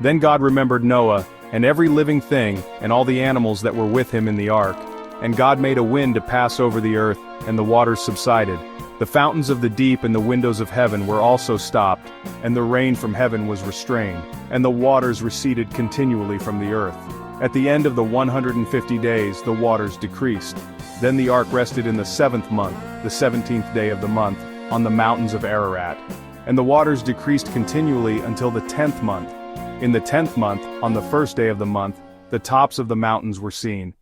Then God remembered Noah, and every living thing, and all the animals that were with him in the ark. And God made a wind to pass over the earth, and the waters subsided. The fountains of the deep and the windows of heaven were also stopped, and the rain from heaven was restrained, and the waters receded continually from the earth. At the end of the 150 days the waters decreased. Then the ark rested in the 7th month, the 17th day of the month, on the mountains of Ararat. And the waters decreased continually until the 10th month. In the 10th month, on the 1st day of the month, the tops of the mountains were seen.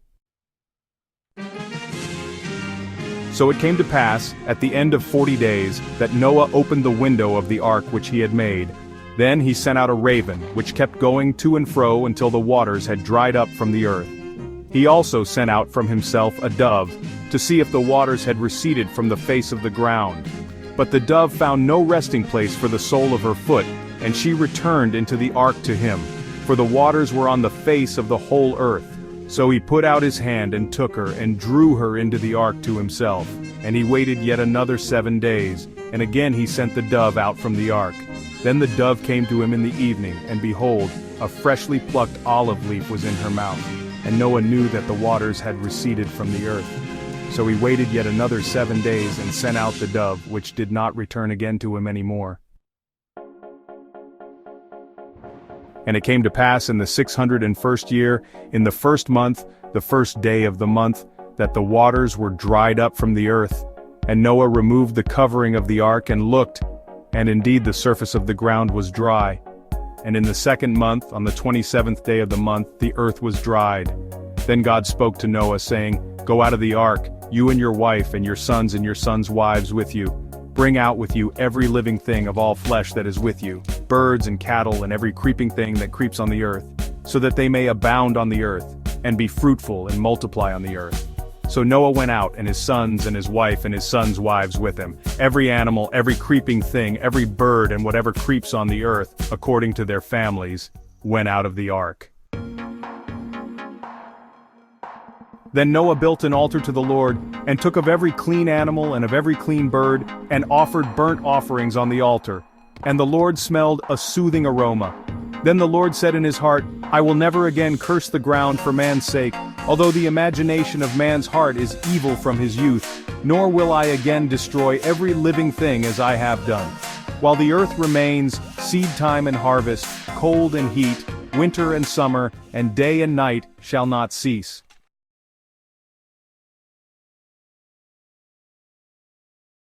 So it came to pass, at the end of 40 days, that Noah opened the window of the ark which he had made. Then he sent out a raven, which kept going to and fro until the waters had dried up from the earth. He also sent out from himself a dove, to see if the waters had receded from the face of the ground. But the dove found no resting place for the sole of her foot, and she returned into the ark to him, for the waters were on the face of the whole earth. So he put out his hand and took her and drew her into the ark to himself. And he waited yet another 7 days, and again he sent the dove out from the ark. Then the dove came to him in the evening, and behold, a freshly plucked olive leaf was in her mouth. And Noah knew that the waters had receded from the earth. So he waited yet another 7 days and sent out the dove, which did not return again to him any more. And it came to pass in the 601st year, in the 1st month, the 1st day of the month, that the waters were dried up from the earth. And Noah removed the covering of the ark and looked, and indeed the surface of the ground was dry. And in the 2nd month, on the 27th day of the month, the earth was dried. Then God spoke to Noah, saying, Go out of the ark, you and your wife and your sons' wives with you. Bring out with you every living thing of all flesh that is with you, birds and cattle and every creeping thing that creeps on the earth, so that they may abound on the earth, and be fruitful and multiply on the earth. So Noah went out, and his sons and his wife and his sons' wives with him, every animal, every creeping thing, every bird and whatever creeps on the earth, according to their families, went out of the ark. Then Noah built an altar to the Lord, and took of every clean animal and of every clean bird, and offered burnt offerings on the altar. And the Lord smelled a soothing aroma. Then the Lord said in his heart, I will never again curse the ground for man's sake, although the imagination of man's heart is evil from his youth, nor will I again destroy every living thing as I have done. While the earth remains, seed time and harvest, cold and heat, winter and summer, and day and night shall not cease.